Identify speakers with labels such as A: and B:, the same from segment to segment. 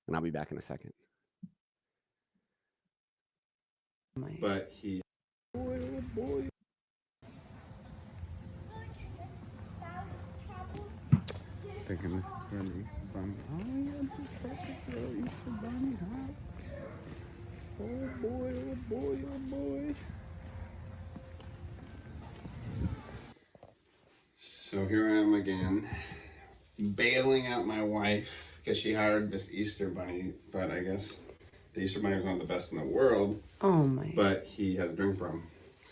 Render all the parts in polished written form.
A: and I'll be back in a second.
B: But he...
A: Boy, oh boy. Thinking this is for an Easter bunny. Oh, yeah, this is perfect for an Easter bunny, huh? Oh boy, oh boy, oh boy.
B: So here I am again, bailing out my wife because she hired this Easter bunny, but I guess the Easter bunny was not the best in the world.
C: Oh my.
B: But he has a drink from.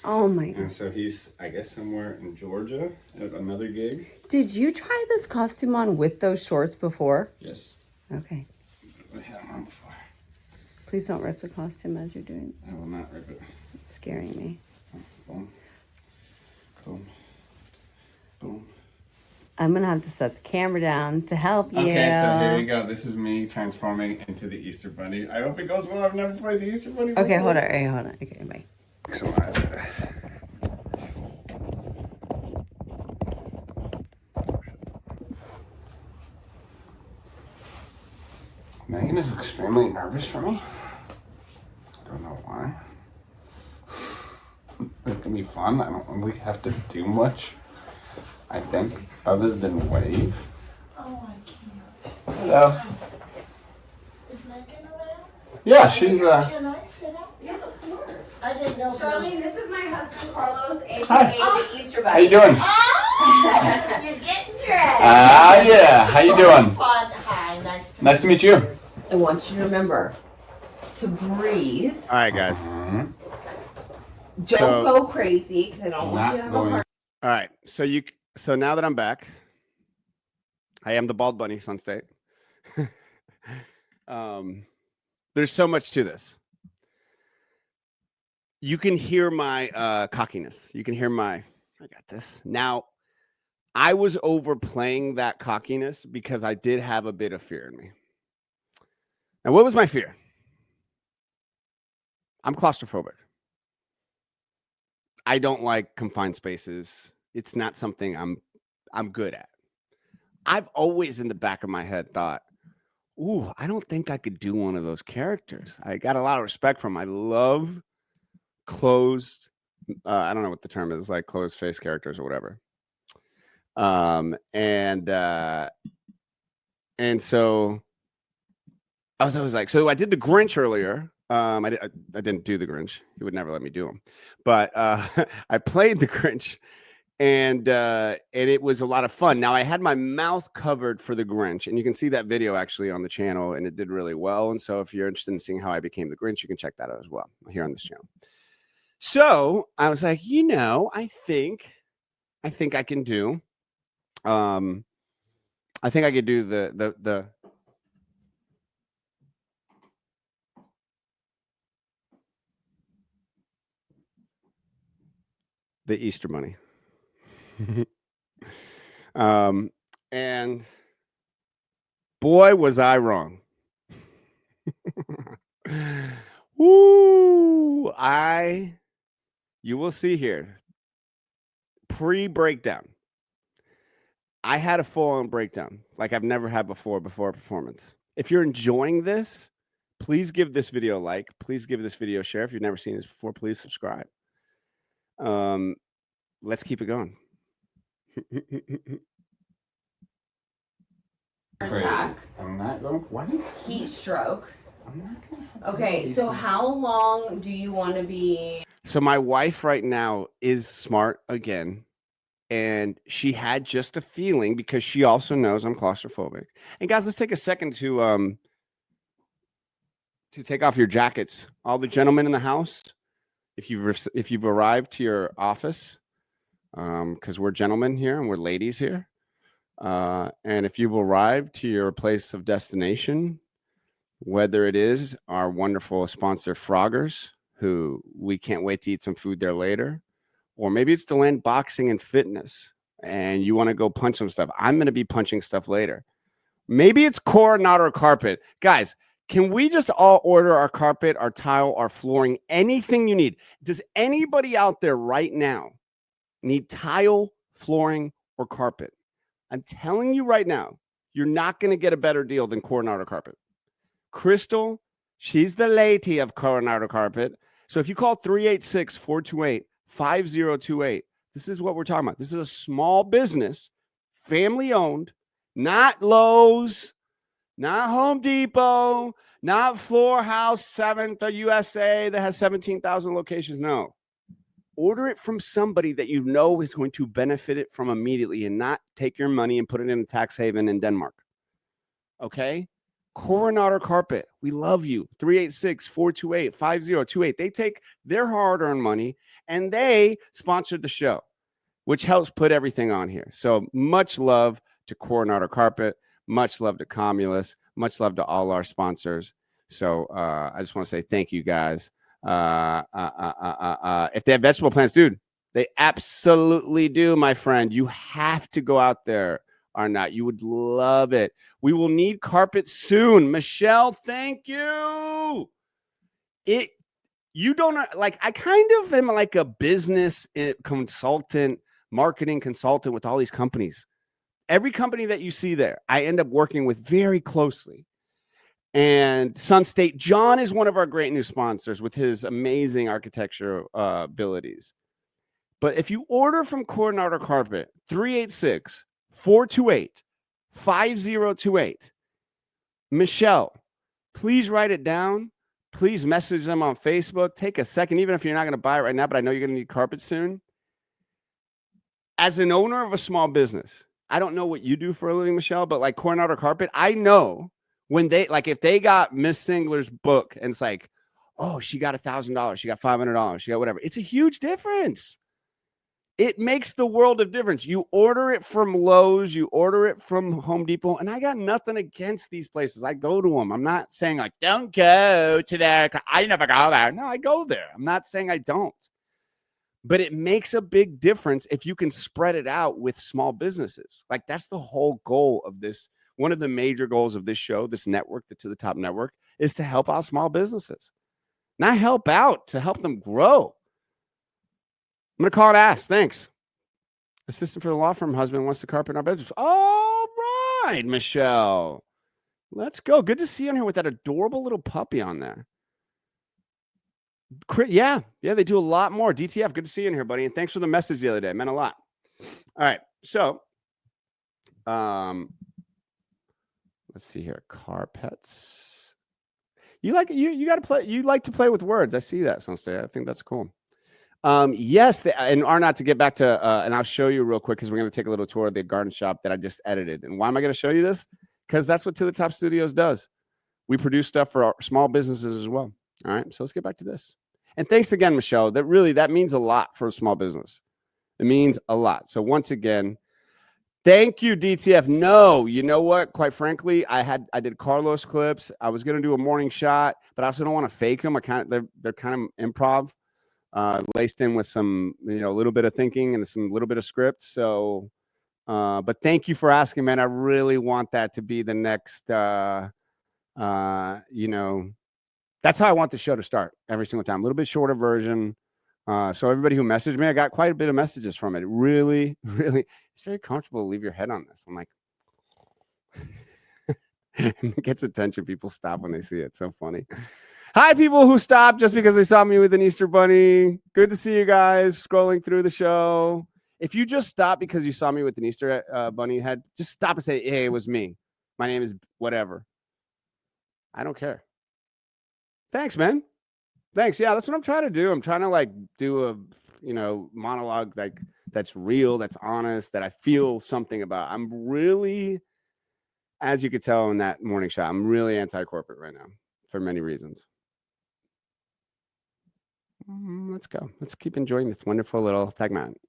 C: Oh my.
B: And so he's, I guess, somewhere in Georgia at another gig.
C: Did you try this costume on with those shorts before?
B: Yes.
C: Okay.
B: I had them on before.
C: Please don't rip the costume as you're doing it.
B: I will not rip it.
C: It's scaring me.
B: Boom. Boom. Boom.
C: I'm going to have to set the camera down to help you.
B: Okay, so here you go. This is me transforming into the Easter bunny. I hope it goes well. I've never played the Easter bunny before.
C: Okay, hold on. Okay, hold on. Okay, bye.
B: Megan is extremely nervous for me. I don't know why. It's gonna be fun. I don't really have to do much, I think, other than wave.
D: Oh, I can't.
B: Hello.
D: Is Megan around?
B: Yeah, she's
D: Can I sit up?
C: Yeah, of course.
D: I didn't know.
C: Charlene, this is my husband, Carlos, aka
B: Hi.
C: the Easter Bunny.
B: How you doing?
D: Oh, you're getting dressed.
B: Ah, yeah. How you doing?
D: Fun. Hi,
B: Nice to meet you.
C: I want you to remember to breathe.
A: All right, guys.
C: Don't go crazy because I don't want you to have a heart.
A: All right. So now that I'm back, I am the bald bunny, Sun State. There's so much to this. You can hear my cockiness. You can hear I got this. Now, I was overplaying that cockiness because I did have a bit of fear in me. Now, what was my fear? I'm claustrophobic. I don't like confined spaces. It's not something I'm good at. I've always in the back of my head thought, ooh, I don't think I could do one of those characters. I got a lot of respect from 'em. I love closed, I don't know what the term is, like closed face characters or whatever. And so I was always like, so I did the Grinch earlier. I didn't do the Grinch. He would never let me do him. But I played the Grinch, and it was a lot of fun. Now, I had my mouth covered for the Grinch, and you can see that video actually on the channel, and it did really well. And so if you're interested in seeing how I became the Grinch, you can check that out as well here on this channel. So I was like, I think I can do, I think I could do the Easter Bunny. And boy, was I wrong. Woo! You will see here, pre-breakdown. I had a full-on breakdown like I've never had before a performance. If you're enjoying this, please give this video a like. Please give this video a share. If you've never seen this before, please subscribe. Let's keep it going.
C: Attack.
B: I'm not going. What?
C: Heat stroke.
B: I'm not going.
C: Okay, so how long do you want to be?
A: So my wife right now is smart again, and she had just a feeling because she also knows I'm claustrophobic. And guys, let's take a second to take off your jackets. All the gentlemen in the house, if you've arrived to your office, because we're gentlemen here and we're ladies here, and if you've arrived to your place of destination, whether it is our wonderful sponsor Froggers, who we can't wait to eat some food there later, or maybe it's to land boxing and fitness and you want to go punch some stuff. I'm going to be punching stuff later. Maybe it's coordinator carpet. Guys, can we just all order our carpet, our tile, our flooring, anything you need? Does anybody out there right now need tile, flooring, or carpet? I'm telling you right now, you're not going to get a better deal than coordinator carpet. Crystal, she's the lady of Coronado Carpet. So if you call 386-428-5028, this is what we're talking about. This is a small business, family owned, not Lowe's, not Home Depot, not Floor House 7th or USA that has 17,000 locations. No. Order it from somebody that you know is going to benefit it from immediately and not take your money and put it in a tax haven in Denmark. Okay? Coronado Carpet, we love you. 386-428-5028. They take their hard-earned money and they sponsored the show, which helps put everything on here. So much love to Coronado Carpet. Much love to Comulus. Much love to all our sponsors. So I just want to say thank you guys. If they have vegetable plants, dude, they absolutely do, my friend. You have to go out there or not. You would love it. We will need carpet soon. Michelle, thank you. You don't like, I kind of am like a business consultant, marketing consultant with all these companies. Every company that you see there, I end up working with very closely. And Sun State, John is one of our great new sponsors with his amazing architecture abilities. But if you order from Coronado Carpet, 386-428-5028, Michelle, please write it down. Please message them on Facebook. Take a second, even if you're not going to buy it right now, but I know you're going to need carpet soon. As an owner of a small business, I don't know what you do for a living, Michelle, but like Coronado Carpet, I know when they, like if they got Miss Singler's book and it's like, oh, she got $1,000, she got $500, she got whatever. It's a huge difference. It makes the world of difference. You order it from Lowe's, you order it from Home Depot, and I got nothing against these places. I go to them. I'm not saying like, don't go to there. I never go there. No, I go there. I'm not saying I don't. But it makes a big difference if you can spread it out with small businesses. Like that's the whole goal of this. One of the major goals of this show, this network, the To the Top Network, is to help out small businesses. Not help out, to help them grow. I'm going to call it ass. Thanks. Assistant for the law firm husband wants to carpet our bedrooms. All right, Michelle. Let's go. Good to see you on here with that adorable little puppy on there. Yeah, they do a lot more. DTF, good to see you in here, buddy. And thanks for the message the other day. It meant a lot. All right. So, let's see here. Carpets. You like to play with words. I see that, Sunstay. I think that's cool. Yes, and Arnott, to get back to and I'll show you real quick because we're going to take a little tour of the garden shop that I just edited. And why am I going to show you this? Because that's what To the Top Studios does. We produce stuff for our small businesses as well. All right, so let's get back to this. And thanks again, Michelle. That means a lot for a small business. It means a lot. So once again, thank you, DTF. No, you know what? Quite frankly, I did Carlos clips. I was going to do a morning shot, but I also don't want to fake them. They're kind of improv, laced in with some, a little bit of thinking and some little bit of script. So, but thank you for asking, man. I really want that to be the next, that's how I want the show to start every single time. A little bit shorter version. So everybody who messaged me, I got quite a bit of messages from it. Really, really, it's very comfortable to leave your head on this. I'm like, it gets attention. People stop when they see it. It's so funny. Hi, people who stopped just because they saw me with an Easter bunny. Good to see you guys scrolling through the show. If you just stop because you saw me with an Easter bunny head, just stop and say, hey, it was me. My name is whatever. I don't care. Thanks, man. Thanks. Yeah, that's what I'm trying to do. I'm trying to do a, monologue that's real, that's honest, that I feel something about. I'm really, as you could tell in that morning shot, I'm really anti-corporate right now for many reasons. Let's go. Let's keep enjoying this wonderful little segment.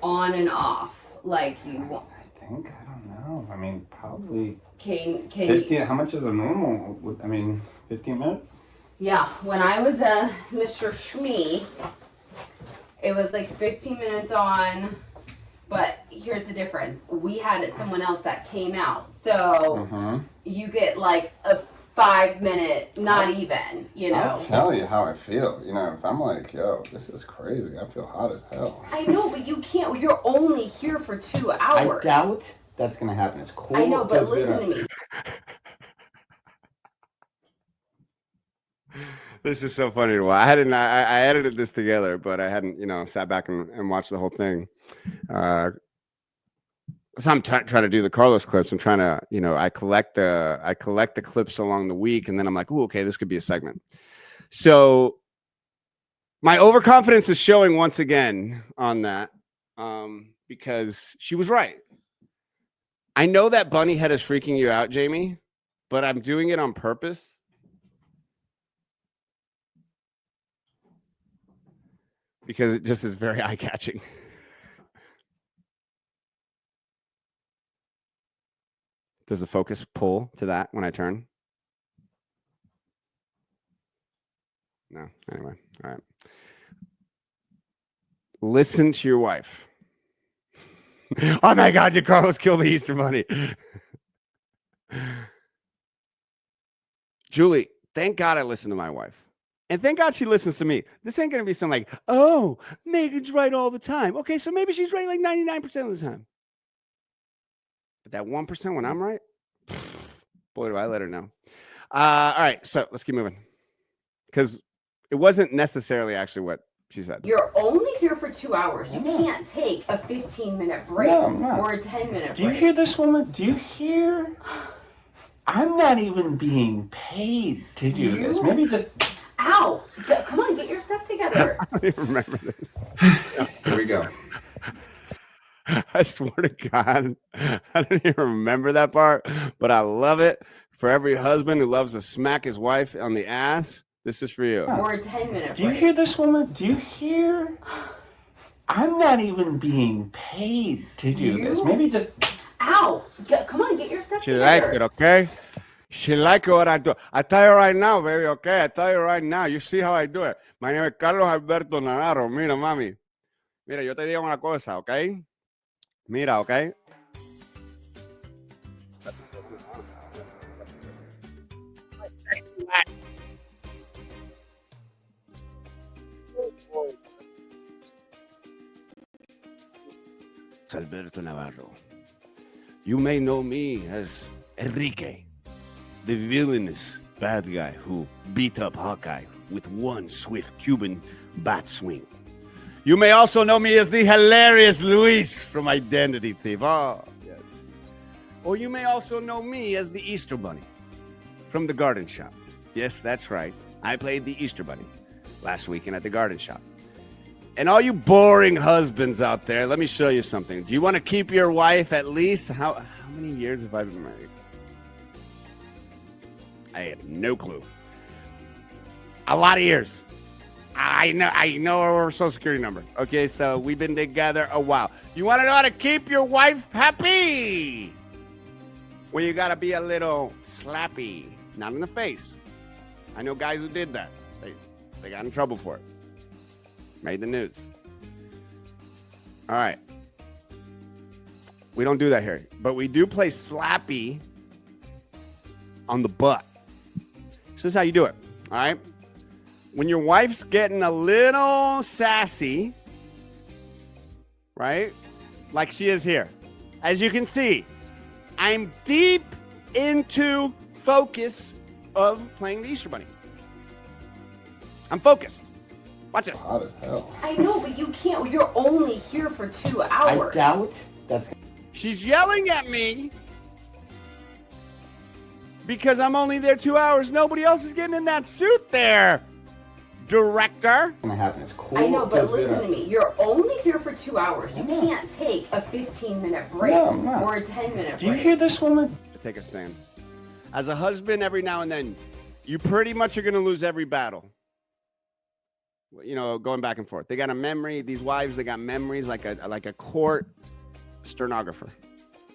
C: On and off, like you want.
B: I don't know. I mean, probably.
C: Can
B: 15.
C: you?
B: How much is a normal? 15 minutes.
C: Yeah, when I was Mr. Shmee, it was like 15 minutes on, but here's the difference. We had someone else that came out, so you get like a 5-minute, not even,
B: I'll tell you how I feel. If I'm like, yo, this is crazy. I feel hot as hell.
C: I know, but you can't. You're only here for 2 hours.
B: I doubt that's gonna happen. It's cool.
C: I know, but listen to me.
A: This is so funny to watch. I edited this together, but I hadn't, sat back and watched the whole thing. So I'm trying to do the Carlos clips. I'm trying to, I collect the clips along the week, and then I'm like, ooh, okay, this could be a segment. So my overconfidence is showing once again on that, because she was right. I know that bunny head is freaking you out, Jamie, but I'm doing it on purpose. Because it just is very eye-catching. Does the focus pull to that when I turn? No. Anyway, all right. Listen to your wife. Oh my God, did Carlos kill the Easter Bunny? Julie, thank God I listened to my wife. And thank God she listens to me. This ain't going to be something like, oh, Megan's right all the time. Okay, so maybe she's right like 99% of the time. But that 1% when I'm right, boy, do I let her know. All right, so let's keep moving. Because it wasn't necessarily actually what she said.
C: You're only here for 2 hours. You can't take a 15-minute break or a 10-minute break.
E: Do you hear this woman? Do you hear? I'm not even being paid to do this. Maybe just...
C: Ow! Come on, get your stuff together.
A: I don't even remember this.
B: Here we go.
A: I swear to God, I don't even remember that part, but I love it. For every husband who loves to smack his wife on the ass, this is for you.
C: Or a 10-minute break.
E: Do you hear this woman? Do you hear? I'm not even being paid to do this. Maybe just...
C: Ow! Come on, get your stuff
A: She
C: together.
A: liked it, okay? She liked what I do. I tell you right now, baby, okay? I tell you right now. You see how I do it. My name is Carlos Alberto Navarro. Mira, mami. Mira, yo te digo una cosa, okay? Mira, okay? Alberto Navarro. You may know me as Enrique, the villainous bad guy who beat up Hawkeye with one swift Cuban bat swing. You may also know me as the hilarious Luis from Identity Thief. Oh, yes. Or you may also know me as the Easter Bunny from the Garden Shop. Yes, that's right. I played the Easter Bunny last weekend at the Garden Shop. And all you boring husbands out there, let me show you something. Do you want to keep your wife at least? How many years have I been married? I have no clue. A lot of years. I know our social security number. Okay, so we've been together a while. You want to know how to keep your wife happy? Well, you got to be a little slappy. Not in the face. I know guys who did that. They got in trouble for it. Made the news. All right. We don't do that here. But we do play slappy on the butt. So this is how you do it. All right. When your wife's getting a little sassy, right? Like she is here. As you can see, I'm deep into focus of playing the Easter Bunny. I'm focused. Watch this.
B: Hot as hell.
C: I know, but you can't. You're only here for 2 hours.
E: I doubt that's...
A: She's yelling at me because I'm only there 2 hours. Nobody else is getting in that suit there, director.
E: gonna happen. It's cool.
C: I know, but listen to me. You're only here for 2 hours. You can't take a 15-minute break or a 10-minute break.
E: Do you hear this woman?
A: Take a stand. As a husband, every now and then, you pretty much are going to lose every battle. You know, going back and forth. They got a memory. These wives, they got memories like a court stenographer.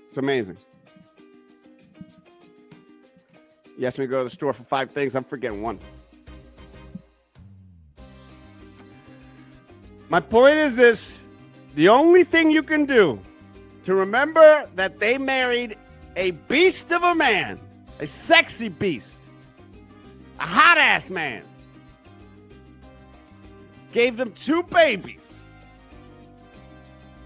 A: It's amazing. You asked me to go to the store for 5 things. I'm forgetting one. My point is this. The only thing you can do to remember that they married a beast of a man, a sexy beast, a hot-ass man, gave them 2 babies,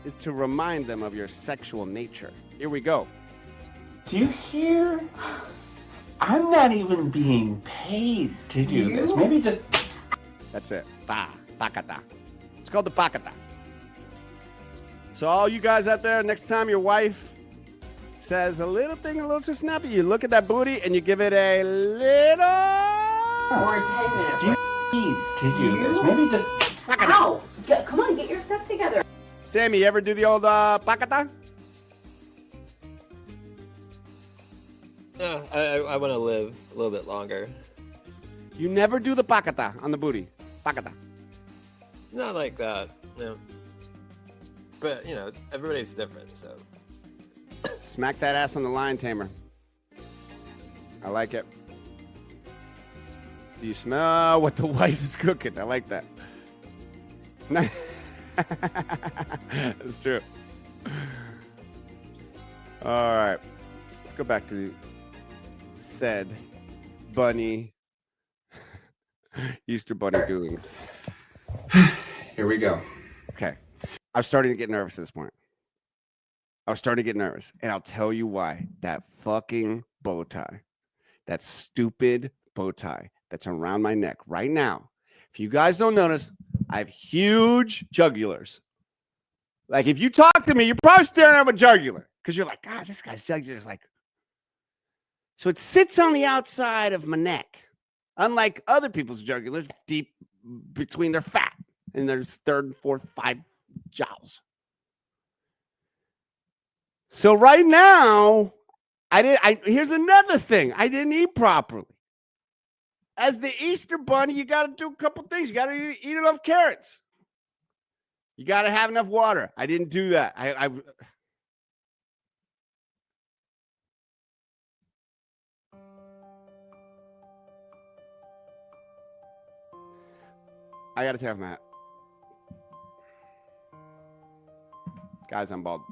A: is to remind them of your sexual nature. Here we go.
E: Do you hear? I'm not even being paid to do this.
C: You-
E: Maybe just...
A: That's it. Pakata. It's called the pakata. So all you guys out there, next time your wife says a little thing a little too snappy, you look at that booty and you give it a little...
C: Or a 10-minute break.
E: need to do this. Maybe just...
C: Ow! Come on, get your stuff together.
A: Sammy, you ever do the old pakata?
F: No, I want to live a little bit longer.
A: You never do the pakata on the booty. Pakata.
F: Not like that, no. But, you know, everybody's different, so.
A: Smack that ass on the lion tamer. I like it. Do you smell what the wife is cooking? I like that. That's true. All right. Let's go back to said bunny Easter bunny doings.
B: Here we go.
A: Okay. I was starting to get nervous at this point. I was starting to get nervous. And I'll tell you why. That fucking bow tie. That stupid bow tie that's around my neck right now. If you guys don't notice, I have huge jugulars. Like, if you talk to me, you're probably staring at my jugular. Because you're like, God, this guy's jugular is like... So it sits on the outside of my neck. Unlike other people's jugulars, deep between their fat. And there's third, fourth, 5 jowls. So right now, here's another thing. I didn't eat properly. As the Easter bunny, you got to do a couple things. You got to eat enough carrots. You got to have enough water. I didn't do that. I got to take off my hat. Guys, I'm bald.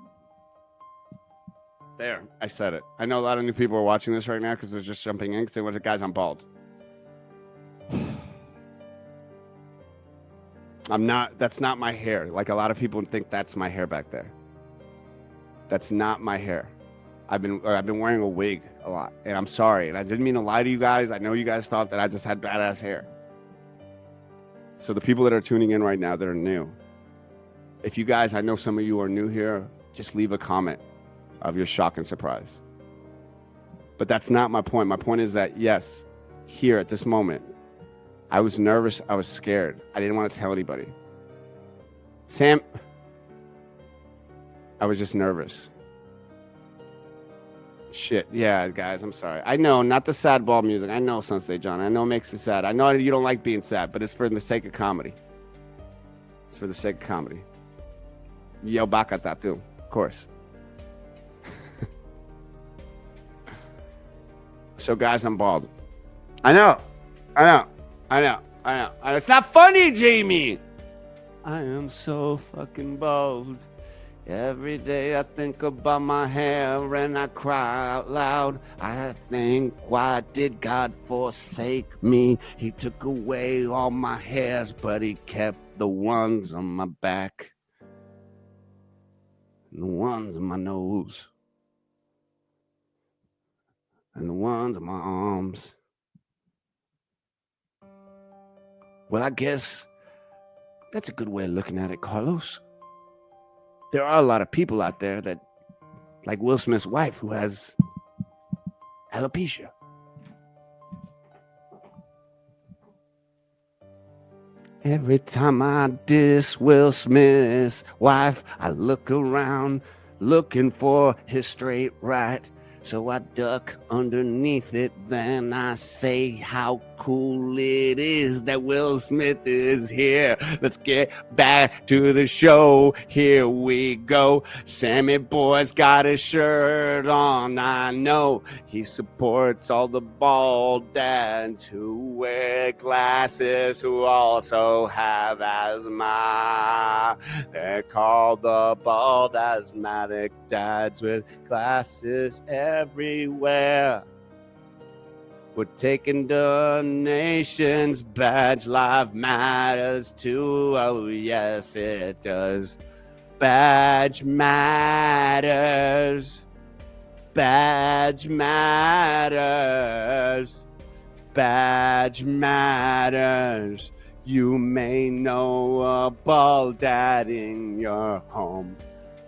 A: There, I said it. I know a lot of new people are watching this right now because they're just jumping in because they want to, guys, I'm bald. I'm not, that's not my hair. Like a lot of people think that's my hair back there. That's not my hair. I've been wearing a wig a lot, and I'm sorry. And I didn't mean to lie to you guys. I know you guys thought that I just had badass hair. So the people that are tuning in right now that are new, if you guys, I know some of you are new here, just leave a comment of your shock and surprise. But that's not my point. My point is that, yes, here at this moment, I was nervous. I was scared. I didn't want to tell anybody. Sam, I was just nervous. Shit. Yeah, guys, I'm sorry. I know, not the sad ball music. I know, Sunset John. I know it makes you sad. I know you don't like being sad, but it's for the sake of comedy. It's for the sake of comedy. Yo, bakata too, of course. So, guys, I'm bald. I know. It's not funny, Jamie. I am so fucking bald. Every day I think about my hair and I cry out loud. I think, why did God forsake me? He took away all my hairs, but he kept the ones on my back and the ones on my nose and the ones on my arms. Well, I guess that's a good way of looking at it, Carlos. There are a lot of people out there that, like Will Smith's wife, who has alopecia. Every time I diss Will Smith's wife, I look around looking for his straight right. So I duck underneath it, then I say how cool it is that Will Smith is here. Let's get back to the show. Here we go. Sammy Boy's got his shirt on. I know he supports all the bald dads who wear glasses, who also have asthma. They're called the bald asthmatic dads with glasses everywhere. We're taking donations. Badge Life matters too. Oh, yes, it does. Badge matters. Badge matters. matters. Badge matters. You may know a bald dad in your home.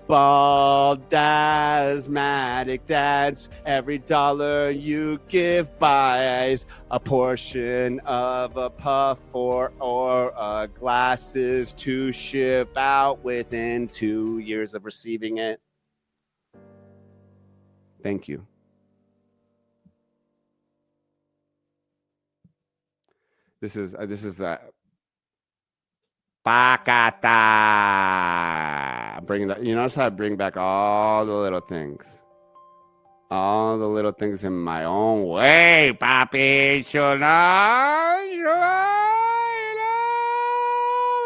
A: Bald asthmatic dads. Every dollar you give buys a portion of a puff or glasses to ship out within 2 years of receiving it. Thank you. This is Bacata. Bringing that. You notice how I bring back all the little things. All the little things in my own way, papi. Oh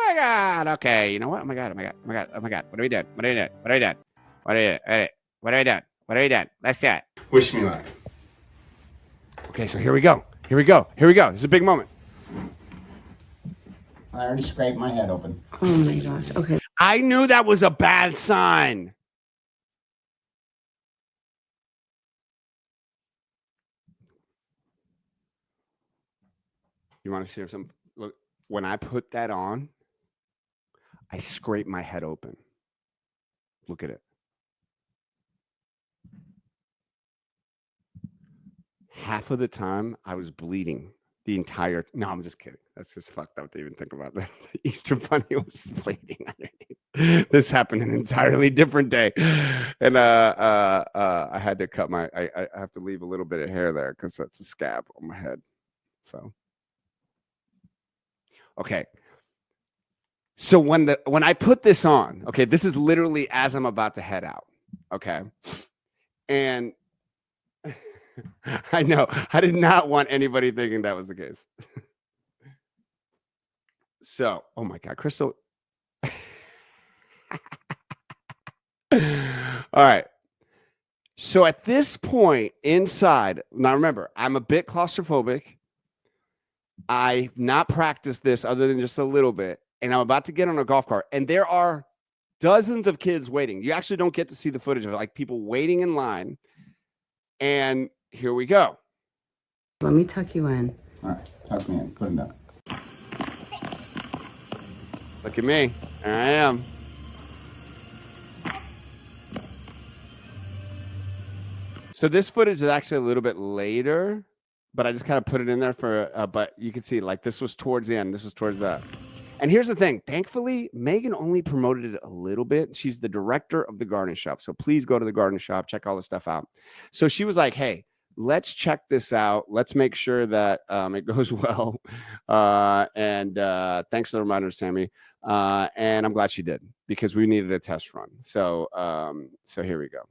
A: my God. Okay. You know what? Oh my God. What are we doing? Let's do it.
B: Wish me luck.
A: Okay, so here we go. This is a big moment.
B: I already scraped my head open.
C: Oh my gosh. Okay.
A: I knew that was a bad sign. You want to see some? Look, when I put that on, I scraped my head open. Look at it. Half of the time, I was bleeding. The entire. No, I'm just kidding. That's just fucked up to even think about that. The Easter Bunny was bleeding underneath. This happened an entirely different day, and I had to cut my. I have to leave a little bit of hair there because that's a scab on my head. So. Okay. So when I put this on, okay, this is literally as I'm about to head out. Okay. And I know I did not want anybody thinking that was the case. So, oh my God, Crystal. All right. So at this point inside, now remember, I'm a bit claustrophobic. I've not practiced this other than just a little bit. And I'm about to get on a golf cart. And there are dozens of kids waiting. You actually don't get to see the footage of it, like people waiting in line. And here we go.
C: Let me tuck you in.
B: All right, tuck me in. Put him down.
A: Look at me. There I am. So this footage is actually a little bit later, but I just kind of put it in there for, but you can see like this was towards the end. This was towards that. And here's the thing. Thankfully, Megan only promoted it a little bit. She's the director of the garden shop. So please go to the garden shop, check all this stuff out. So she was like, hey, let's check this out. Let's make sure that it goes well. And thanks for the reminder, Sammy. And I'm glad she did because we needed a test run. So, so here we go.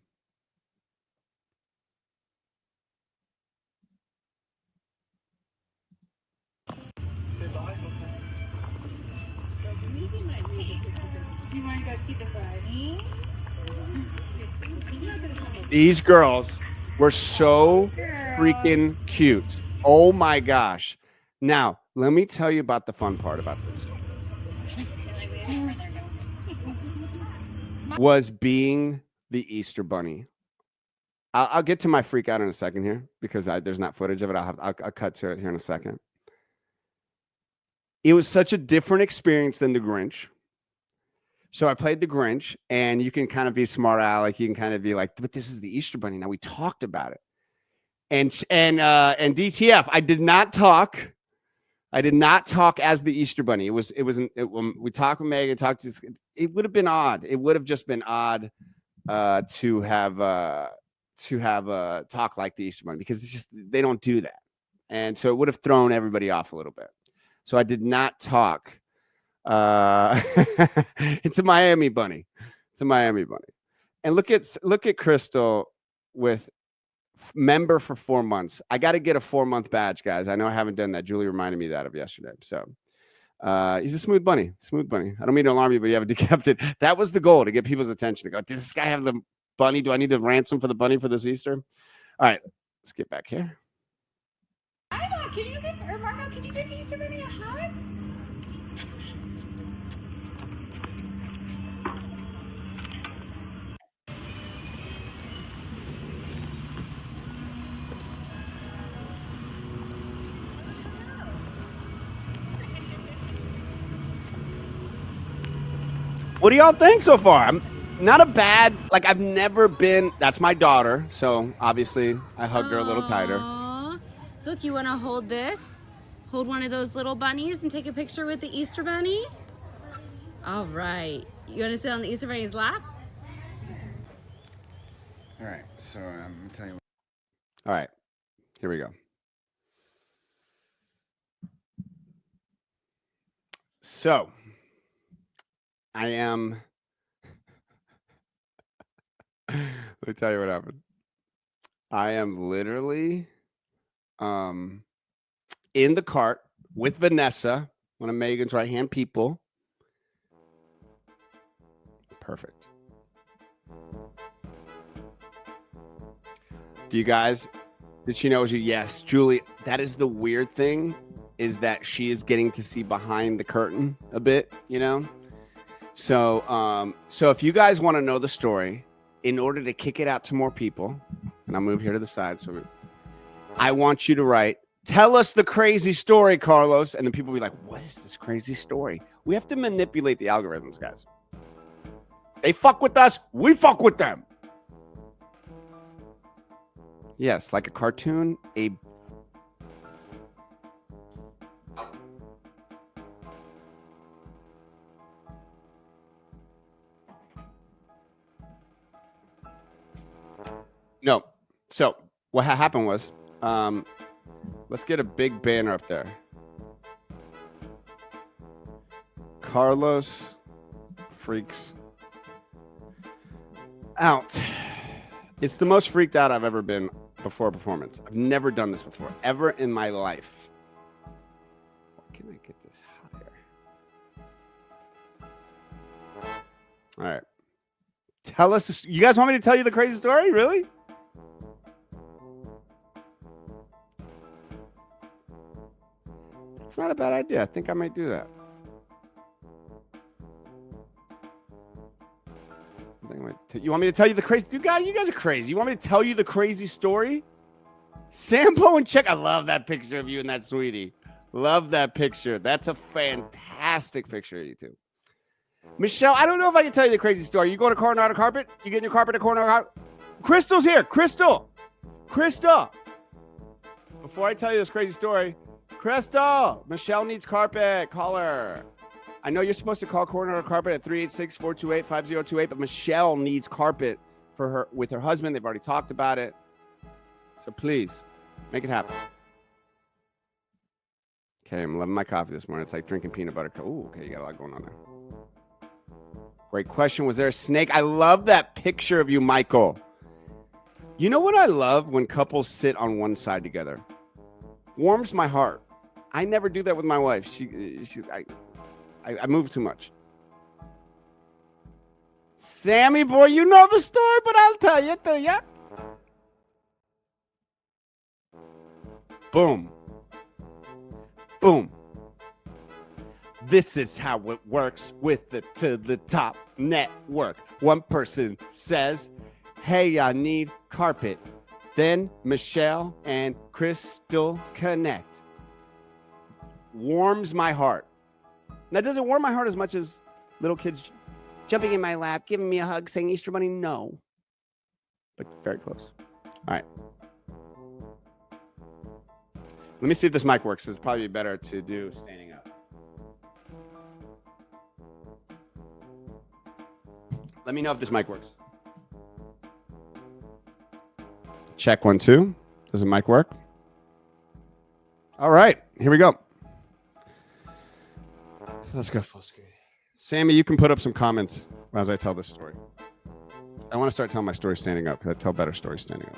G: You want to go see the bunny?
A: These girls were so freaking cute. Oh my gosh. Now, let me tell you about the fun part about this. Was being the Easter Bunny. I'll get to my freak out in a second here because there's not footage of it. I'll cut to it here in a second. It was such a different experience than the Grinch. So I played the Grinch, and you can kind of be smart aleck. You can kind of be like, but this is the Easter Bunny. Now we talked about it. And DTF, I did not talk. I did not talk as the Easter Bunny. We talked with Megan, it would have been odd. It would have just been odd to have talk like the Easter Bunny because it's just, they don't do that. And so it would have thrown everybody off a little bit. So I did not talk. It's a Miami bunny. And look at Crystal with member for 4 months. I got to get a 4-month badge, guys. I know I haven't done that. Julie reminded me that of yesterday. So he's a smooth bunny. I don't mean to alarm you, but you have decapitated. That was the goal, to get people's attention, to go, does this guy have the bunny? Do I need to ransom for the bunny for this Easter? All right, let's get back here.
G: Marco, can you give Easter Bunny a hug?
A: What do y'all think so far? I'm not a bad, like I've never been, that's my daughter. So obviously I hugged her a little tighter.
C: Aww. Look, you want to hold this? Hold one of those little bunnies and take a picture with the Easter Bunny? All right. You want to sit on the Easter Bunny's lap?
B: All right, so I'm gonna tell you.
A: All right, here we go. So I am, let me tell you what happened. I am literally in the cart with Vanessa, one of Megan's right-hand people. Perfect. Do you guys, did she know it was you? Yes, Julie, that is the weird thing, is that she is getting to see behind the curtain a bit, you know? So, so if you guys want to know the story, in order to kick it out to more people, and I'll move here to the side, so I want you to write, tell us the crazy story, Carlos. And then people will be like, what is this crazy story? We have to manipulate the algorithms, guys. They fuck with us, we fuck with them. Yes, like a cartoon, No. So what happened was, let's get a big banner up there. Carlos freaks out. It's the most freaked out I've ever been before a performance. I've never done this before, ever in my life. Can I get this higher? All right. Tell us this. You guys want me to tell you the crazy story? Really? That's not a bad idea. I think I might do that. You want me to tell you the crazy? You guys are crazy. You want me to tell you the crazy story? Sampo and Check. I love that picture of you and that sweetie. Love that picture. That's a fantastic picture of you two. Michelle, I don't know if I can tell you the crazy story. You going to Coronado Carpet? You getting your carpet at Coronado Carpet? Crystal's here. Crystal. Before I tell you this crazy story, Crystal, Michelle needs carpet. Call her. I know you're supposed to call Coronado Carpet at 386-428-5028, but Michelle needs carpet for her with her husband. They've already talked about it. So please, make it happen. Okay, I'm loving my coffee this morning. It's like drinking peanut butter. Ooh, okay, you got a lot going on there. Great question. Was there a snake? I love that picture of you, Michael. You know what I love? When couples sit on one side together. Warms my heart. I never do that with my wife. I move too much. Sammy, boy, you know the story, but I'll tell you, Boom. Boom. This is how it works with the To The Top network. One person says, hey, I need carpet. Then Michelle and Crystal connect. Warms my heart. That doesn't warm my heart as much as little kids jumping in my lap, giving me a hug, saying Easter Bunny, no. But very close. All right. Let me see if this mic works. It's probably better to do standing up. Let me know if this mic works. Check 1, 2. Does the mic work? All right, here we go. So let's go full screen. Sammy, you can put up some comments as I tell this story. I want to start telling my story standing up because I tell better stories standing up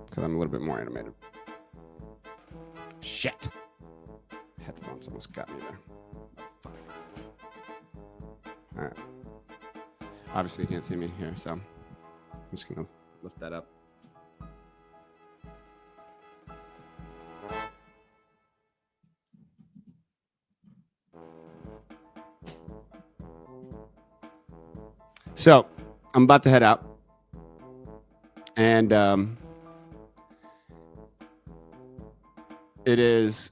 A: because I'm a little bit more animated. Shit. Headphones almost got me there. All right. Obviously, you can't see me here, so I'm just going to lift that up. So I'm about to head out. And it is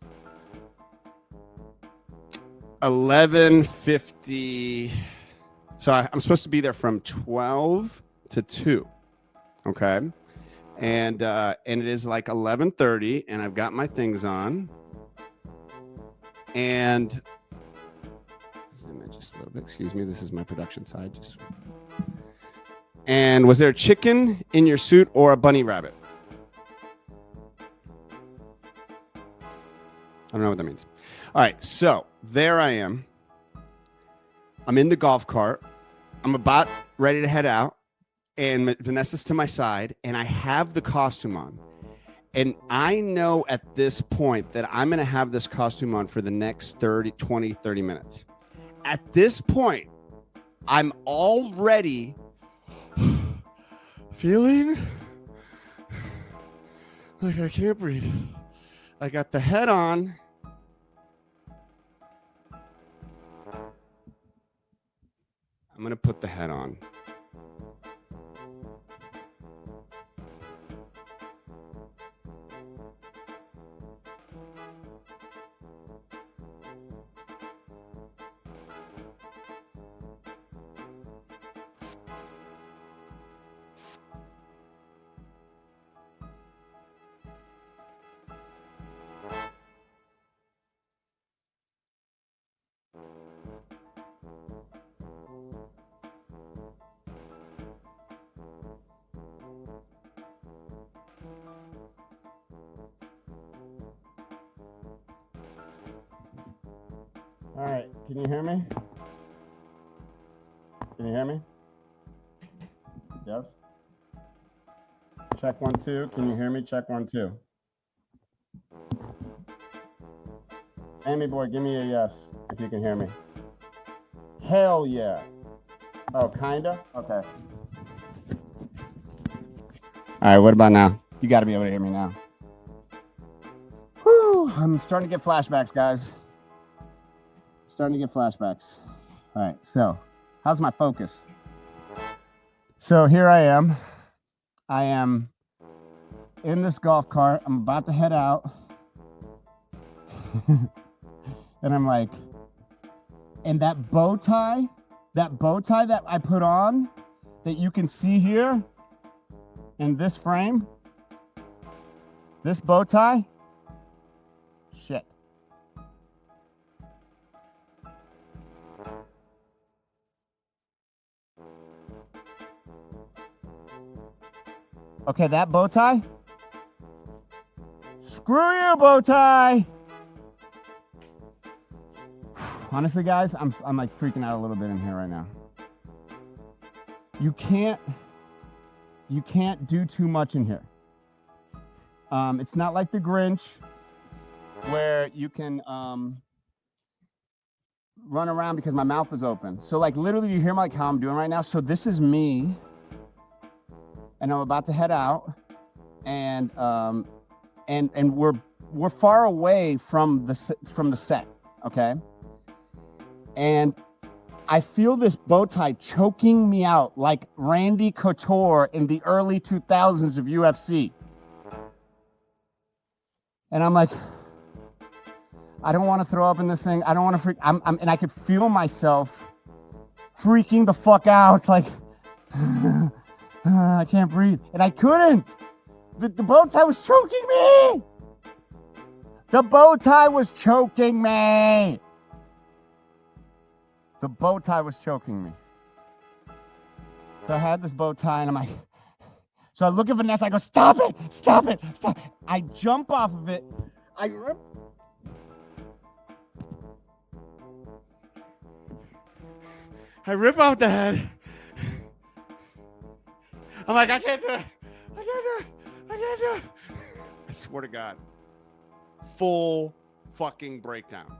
A: 11:50. So I'm supposed to be there from 12 to 2. Okay. And it is like 11:30 and I've got my things on. And zoom in just a little bit. Excuse me. This is my production side. And was there a chicken in your suit or a bunny rabbit? I don't know what that means. All right. So there I am. I'm in the golf cart. I'm about ready to head out. And Vanessa's to my side. And I have the costume on. And I know at this point that I'm going to have this costume on for the next 20, 30 minutes. At this point, I'm already feeling like I can't breathe. I got the head on. I'm going to put the head on. All right, can you hear me? Can you hear me? Yes? Check 1, 2. Can you hear me? Check 1, 2. Sammy boy, give me a yes if you can hear me. Hell yeah. Oh, kinda? Okay. All right, what about now? You got to be able to hear me now. Whew, I'm starting to get flashbacks, guys. Starting to get flashbacks. All right, so how's my focus? So here I am. I am in this golf cart. I'm about to head out. And I'm like, and that bow tie that I put on that you can see here in this frame, this bow tie, shit. Okay, that bow tie. Screw you, bow tie. Honestly, guys, I'm like freaking out a little bit in here right now. You can't do too much in here. It's not like the Grinch where you can run around because my mouth is open. So like literally you hear like how I'm doing right now. So this is me. And I'm about to head out, and we're far away from the set, okay? And I feel this bow tie choking me out like Randy Couture in the early 2000s of UFC. And I'm like, I don't want to throw up in this thing. I don't want to freak. And I could feel myself freaking the fuck out, like. I can't breathe. And I couldn't. The bow tie was choking me. The bow tie was choking me. The bow tie was choking me. So I had this bow tie and I'm like, so I look at Vanessa, I go, stop it, stop it, stop. I jump off of it. I rip out the head. I'm like, I can't do it. I can't do it. I can't do it. I swear to God. Full fucking breakdown.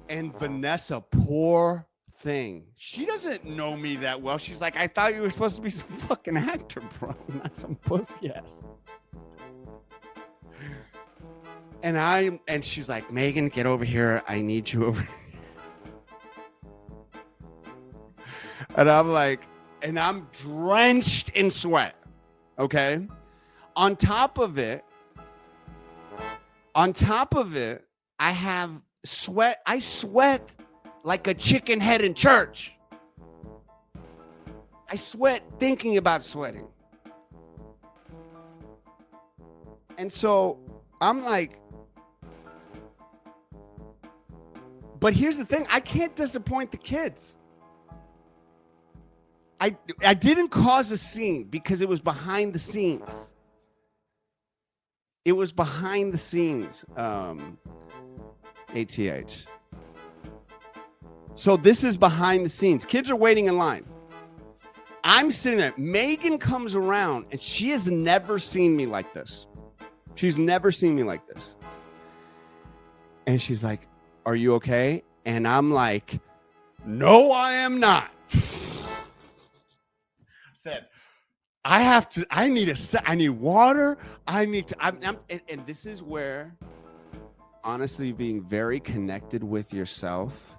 A: And Vanessa, poor thing. She doesn't know me that well. She's like, I thought you were supposed to be some fucking actor, bro. Not some pussy ass. And she's like, Megan, get over here. I need you over here. And I'm like, and I'm drenched in sweat, okay? On top of it, I have sweat. I sweat like a chicken head in church. I sweat thinking about sweating. And so I'm like, but here's the thing, I can't disappoint the kids. I didn't cause a scene because it was behind the scenes. It was behind the scenes, ATH. So this is behind the scenes. Kids are waiting in line. I'm sitting there. Megan comes around and she has never seen me like this. She's never seen me like this. And she's like, "Are you okay?" And I'm like, "No, I am not." Said, I need water. And this is where, honestly, being very connected with yourself,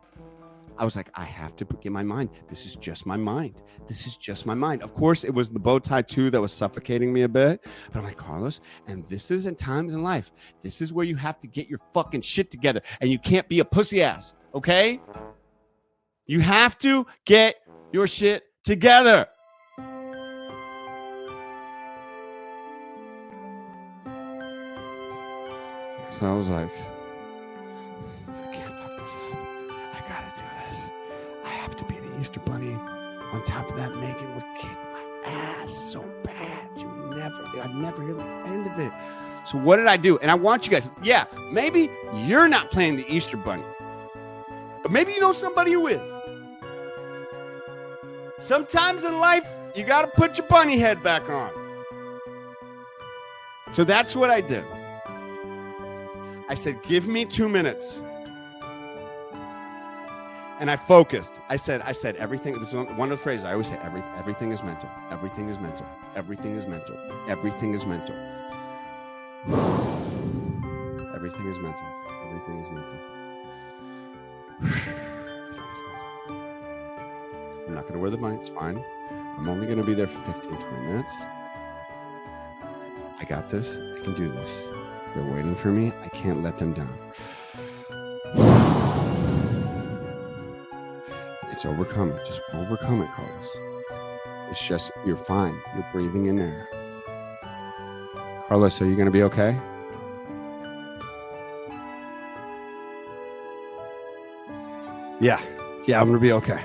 A: I was like, I have to get my mind. This is just my mind. This is just my mind. Of course, it was the bow tie too that was suffocating me a bit. But I'm like, Carlos, and this is at times in life. This is where you have to get your fucking shit together. And you can't be a pussy ass, okay? You have to get your shit together. So I was like, I can't fuck this up. I gotta do this. I have to be the Easter Bunny. On top of that, Megan would kick my ass so bad. I'd never hear the end of it. So what did I do? And I want you guys, yeah, maybe you're not playing the Easter Bunny, but maybe you know somebody who is. Sometimes in life, you gotta put your bunny head back on. So that's what I did. I said, give me 2 minutes. And I focused. I said, everything. This is one of the phrases I always say, everything is mental. Everything is mental. Everything is mental. Everything is mental. Everything is mental. Everything is mental. I'm not going to wear the bunny. It's fine. I'm only going to be there for 15, 20 minutes. I got this. I can do this. They're waiting for me. I can't let them down. It's overcome it. Just overcome it, Carlos. It's just, you're fine. You're breathing in air. Carlos, are you going to be okay? Yeah, I'm going to be okay.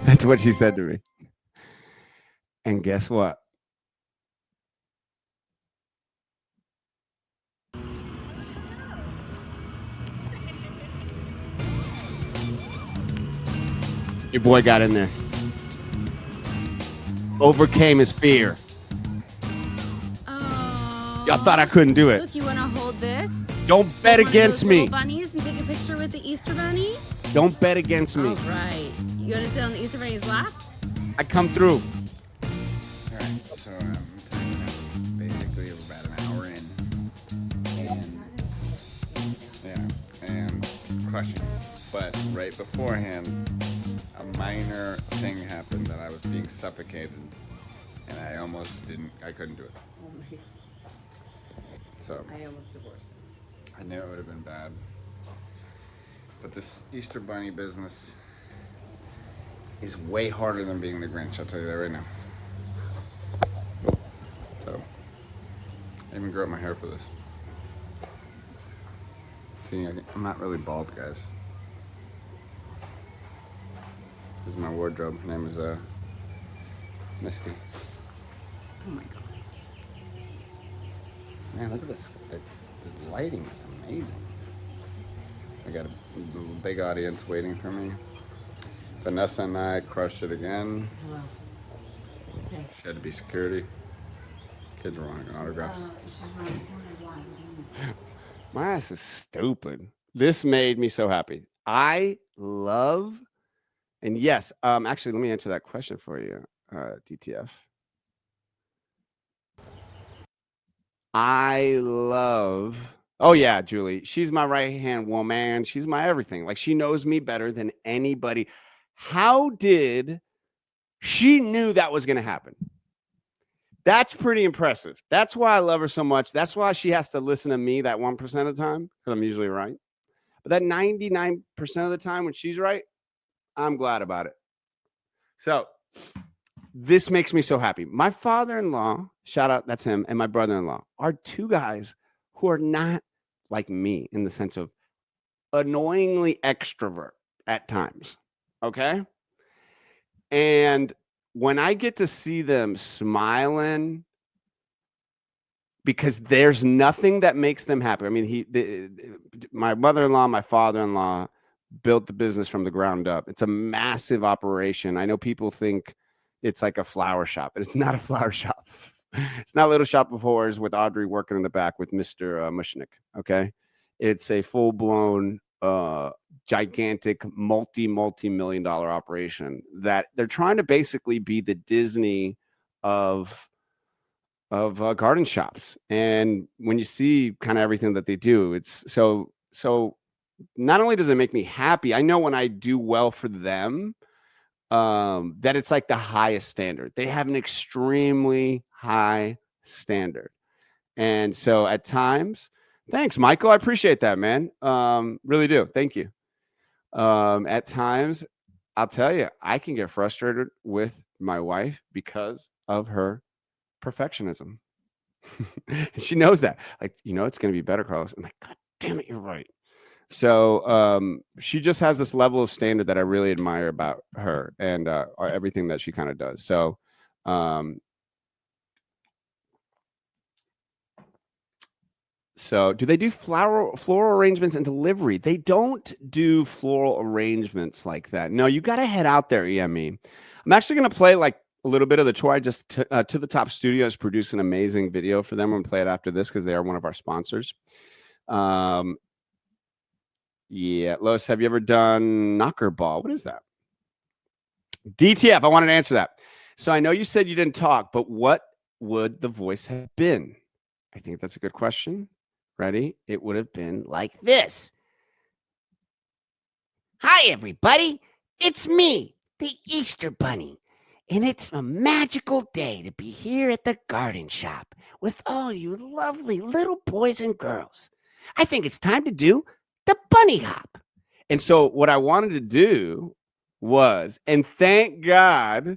A: That's what she said to me. And guess what? Your boy got in there. Overcame his fear.
C: Oh.
A: Y'all thought I couldn't do it.
C: Look, you want to hold this?
A: Don't bet against me.
C: Bunnies and take a picture with the Easter Bunny?
A: Don't bet against me.
C: All right. You want to sit on the Easter Bunny's lap?
A: I come through.
B: All right, so basically about an hour in, and crushing. But right beforehand, a minor thing happened that I was being suffocated, and I couldn't do it.
C: Oh my God.
B: So
C: I almost divorced.
B: I knew it would have been bad. But this Easter Bunny business is way harder than being the Grinch, I'll tell you that right now. So, I even grew up my hair for this. See, I'm not really bald, guys. This is my wardrobe. Her name is Misty.
C: Oh my God.
B: Man, look at this. The lighting is amazing. I got a big audience waiting for me. Vanessa and I crushed it again.
C: Hello. Okay.
B: She had to be security. Kids were wanting autographs.
A: My ass is stupid. This made me so happy. I love, and yes, actually, let me answer that question for you, DTF. I love, oh yeah, Julie. She's my right-hand woman. She's my everything. Like, she knows me better than anybody. How did she knew that was going to happen? That's pretty impressive. That's why I love her so much. That's why she has to listen to me that 1% of the time, because I'm usually right. But that 99% of the time when she's right, I'm glad about it. So this makes me so happy. My father-in-law, shout out, that's him, and my brother-in-law are two guys who are not like me in the sense of annoyingly extrovert at times. Okay. And when I get to see them smiling, because there's nothing that makes them happy. I mean, my mother-in-law, my father-in-law built the business from the ground up. It's a massive operation. I know people think it's like a flower shop, but it's not a flower shop. It's not a little shop of horrors with Audrey working in the back with Mr. Mushnick. Okay. It's a full-blown, gigantic, multi-million-dollar operation that they're trying to basically be the Disney of garden shops. And when you see kind of everything that they do, it's so not only does it make me happy, I know when I do well for them, that it's like the highest standard. They have an extremely high standard. And so at times, thanks, Michael. I appreciate that, man. Really do. Thank you. At times, I'll tell you, I can get frustrated with my wife because of her perfectionism. She knows that. Like, it's going to be better, Carlos. I'm like, God damn it, you're right. So she just has this level of standard that I really admire about her and everything that she kind of does. So do they do floral arrangements and delivery? They don't do floral arrangements like that. No, you got to head out there, EME. I'm actually going to play like a little bit of the tour. I just To the Top Studios produced an amazing video for them. I'm going to play it after this because they are one of our sponsors. Yeah, Lois, have you ever done knocker ball? What is that? DTF, I wanted to answer that. So I know you said you didn't talk, but what would the voice have been? I think that's a good question. Ready? It would have been like this.
H: Hi, everybody. It's me, the Easter Bunny. And it's a magical day to be here at the garden shop with all you lovely little boys and girls. I think it's time to do the bunny hop.
A: And so what I wanted to do was, and thank God,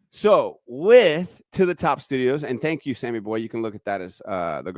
A: so with To the Top Studios, and thank you, Sammy Boy, you can look at that as the